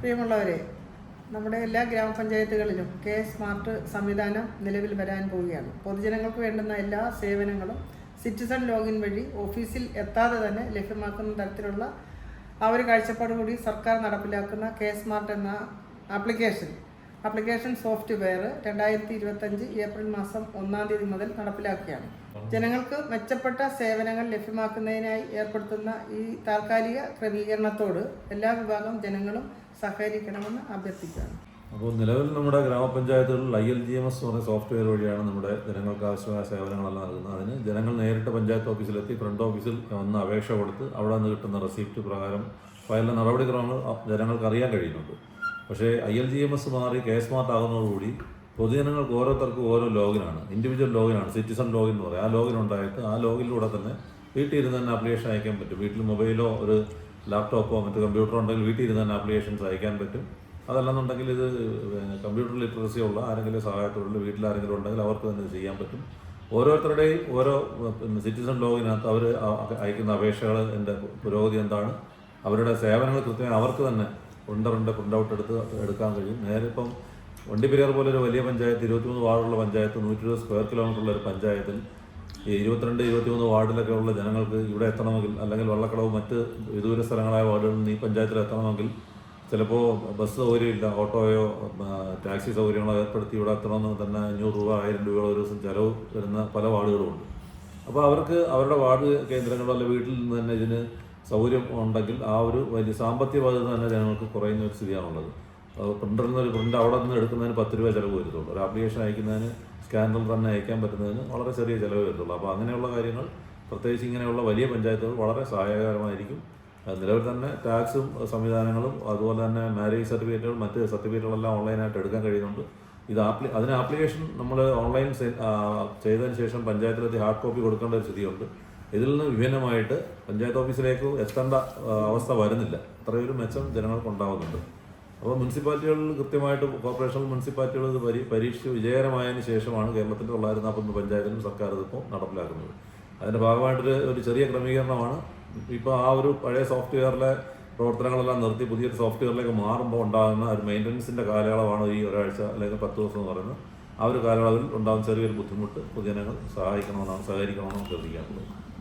പ്രിയമുള്ളവരെ, നമ്മുടെ എല്ലാ ഗ്രാമപഞ്ചായത്തുകളിലും സ്മാർട്ട് സംവിധാനം നിലവിൽ വരാൻ പോവുകയാണ്. പൊതുജനങ്ങൾക്ക് വേണ്ടുന്ന എല്ലാ സേവനങ്ങളും സിറ്റിസൺ ലോഗിൻ വഴി ഓഫീസിൽ എത്താതെ തന്നെ ലഭ്യമാക്കുന്ന തരത്തിലുള്ള ആ ഒരു കാഴ്ചപ്പാട് കൂടി സർക്കാർ നടപ്പിലാക്കുന്ന സ്മാർട്ട് എന്ന ആപ്ലിക്കേഷൻ സോഫ്റ്റ്വെയർ 2025 ഏപ്രിൽ മാസം 1-ാം തീയതി മുതൽ നടപ്പിലാക്കുകയാണ്. ജനങ്ങൾക്ക് മെച്ചപ്പെട്ട സേവനങ്ങൾ ലഭ്യമാക്കുന്നതിനായി ഏർപ്പെടുത്തുന്ന ഈ താൽക്കാലിക ക്രമീകരണത്തോട് എല്ലാ വിഭാഗം ജനങ്ങളും സഹകരിക്കണമെന്ന് അഭ്യർത്ഥിക്കുകയാണ്. അപ്പോൾ നിലവിൽ നമ്മുടെ ഗ്രാമപഞ്ചായത്തുകളിൽ ILGMS എന്ന് പറയുന്ന സോഫ്റ്റ്വെയർ വഴിയാണ് നമ്മുടെ ജനങ്ങൾക്ക് ആവശ്യമായ സേവനങ്ങളെല്ലാം നൽകുന്നത്. അതിന് ജനങ്ങൾ നേരിട്ട് പഞ്ചായത്ത് ഓഫീസിലെത്തി ഫ്രണ്ട് ഓഫീസിൽ വന്ന് അപേക്ഷ കൊടുത്ത് അവിടെ നിന്ന് കിട്ടുന്ന റെസിപ്റ്റ് പ്രകാരം ഫയലിലെ നടപടിക്രമങ്ങൾ ജനങ്ങൾക്ക് അറിയാൻ കഴിയുന്നുണ്ട്. പക്ഷേ ILGMS മാറി സ്മാർട്ട് ആകുന്നതോടുകൂടി പൊതുജനങ്ങൾക്ക് ഓരോരുത്തർക്കും ഓരോ ലോഗിനാണ്, ഇൻഡിവിജ്വൽ ലോഗിനാണ്, സിറ്റിസൺ ലോഗിൻ എന്ന് പറയും. ആ ലോഗിൻ ഉണ്ടായിട്ട് ആ ലോഗിലൂടെ തന്നെ വീട്ടിൽ ഇരുന്ന് തന്നെ ആപ്ലിക്കേഷൻ അയക്കാൻ പറ്റും. വീട്ടിൽ മൊബൈലോ ഒരു ലാപ്ടോപ്പോ മറ്റു കമ്പ്യൂട്ടറോ ഉണ്ടെങ്കിൽ വീട്ടിൽ ഇരുന്ന് തന്നെ ആപ്ലിക്കേഷൻസ് അയക്കാൻ പറ്റും. അതല്ലെന്നുണ്ടെങ്കിൽ ഇത് കമ്പ്യൂട്ടർ ലിറ്ററസി ഉള്ള ആരെങ്കിലും സഹായത്തോടെ വീട്ടിൽ ആരെങ്കിലും ഉണ്ടെങ്കിൽ അവർക്ക് തന്നെ ചെയ്യാൻ പറ്റും. ഓരോരുത്തരുടെയും ഓരോ സിറ്റിസൺ ലോഗിനകത്ത് അവർ അയക്കുന്ന അപേക്ഷകളുടെ പുരോഗതി എന്താണ്, അവരുടെ സേവനങ്ങൾ കൃത്യമായി അവർക്ക് തന്നെ പ്രിൻ്റ് ഔട്ട് എടുക്കാൻ കഴിയും. നേരെ ഇപ്പം വണ്ടിപ്പെരിയാർ പോലെ ഒരു വലിയ പഞ്ചായത്ത്, 23 വാർഡുള്ള പഞ്ചായത്ത്, 120 സ്ക്വയർ കിലോമീറ്ററുള്ള ഒരു പഞ്ചായത്തിൽ ഈ 22-23 വാർഡിലൊക്കെ ഉള്ള ജനങ്ങൾക്ക് ഇവിടെ എത്തണമെങ്കിൽ, അല്ലെങ്കിൽ വള്ളക്കടവ് മറ്റ് വിദൂര സ്ഥലങ്ങളായ വാർഡുകളിൽ നിന്ന് ഈ പഞ്ചായത്തിൽ എത്തണമെങ്കിൽ ചിലപ്പോൾ ബസ് സൗകര്യമില്ല, ഓട്ടോയോ ടാക്സി സൗകര്യങ്ങളോ ഏർപ്പെടുത്തി ഇവിടെ എത്തണമെന്ന് തന്നെ 500 രൂപ 1000 രൂപ ഒരു ദിവസം ചിലവ് വരുന്ന പല വാർഡുകളുമുണ്ട്. അപ്പോൾ അവർക്ക് അവരുടെ വാർഡ് കേന്ദ്രങ്ങളോ അല്ലെങ്കിൽ വീട്ടിൽ നിന്ന് തന്നെ ഇതിന് സൗകര്യം ഉണ്ടെങ്കിൽ ആ ഒരു വലിയ സാമ്പത്തിക ബാധ്യത തന്നെ ജനങ്ങൾക്ക് കുറയുന്ന ഒരു സ്ഥിതിയാണുള്ളത്. പ്രിൻ്ററിൽ നിന്ന് ഒരു പ്രിൻ്റ് അവിടെ നിന്ന് എടുക്കുന്നതിന് 10 രൂപ ചിലവ് വരുത്തുള്ളൂ. ഒരു ആപ്ലിക്കേഷൻ അയക്കുന്നതിന് സ്കാനറിൽ തന്നെ അയക്കാൻ പറ്റുന്നതിന് വളരെ ചെറിയ ചിലവ് വരുത്തുള്ളൂ. അപ്പോൾ അങ്ങനെയുള്ള കാര്യങ്ങൾ പ്രത്യേകിച്ച് ഇങ്ങനെയുള്ള വലിയ പഞ്ചായത്തുകൾ വളരെ സഹായകരമായിരിക്കും. നിലവിൽ തന്നെ ടാക്സും സംവിധാനങ്ങളും അതുപോലെ തന്നെ മാരേജ് സർട്ടിഫിക്കറ്റുകൾ മറ്റ് സർട്ടിഫിക്കറ്റുകളെല്ലാം ഓൺലൈനായിട്ട് എടുക്കാൻ കഴിയുന്നുണ്ട്. അതിന് ആപ്ലിക്കേഷൻ നമ്മൾ ഓൺലൈൻ ചെയ്തതിന് ശേഷം പഞ്ചായത്തിലെത്തി ഹാർഡ് കോപ്പി കൊടുക്കേണ്ട ഒരു സ്ഥിതിയുണ്ട്. ഇതിൽ നിന്ന് വിഭിന്നമായിട്ട് പഞ്ചായത്ത് ഓഫീസിലേക്ക് എത്തേണ്ട അവസ്ഥ വരുന്നില്ല. അത്രയൊരു മെച്ചം ജനങ്ങൾക്ക് ഉണ്ടാകുന്നുണ്ട്. അപ്പോൾ മുനിസിപ്പാലിറ്റികളിൽ കൃത്യമായിട്ട് കോർപ്പറേഷൻ മുനിസിപ്പാലിറ്റികൾ ഇത് പരീക്ഷിച്ച് വിജയകരമായതിനു ശേഷമാണ് കേരളത്തിൻ്റെ 941 പഞ്ചായത്തിലും സർക്കാർ ഇതിപ്പോൾ നടപ്പിലാക്കുന്നത്. അതിൻ്റെ ഭാഗമായിട്ടൊരു ചെറിയ ക്രമീകരണമാണ്. ഇപ്പോൾ ആ ഒരു പഴയ സോഫ്റ്റ്വെയറിലെ പ്രവർത്തനങ്ങളെല്ലാം നിർത്തി പുതിയൊരു സോഫ്റ്റ്വെയറിലേക്ക് മാറുമ്പോൾ ഉണ്ടാകുന്ന ഒരു മെയിൻ്റനൻസിൻ്റെ കാലയളവാണ് ഈ ഒരാഴ്ച അല്ലെങ്കിൽ 10 ദിവസം എന്ന് പറയുന്നത്. ആ ഒരു കാലയളവിൽ ഉണ്ടാകുന്ന ചെറിയൊരു ബുദ്ധിമുട്ട് പൊതുജനങ്ങൾ സഹകരിക്കണമെന്നാണ് അഭ്യർത്ഥിക്കാറുള്ളത്.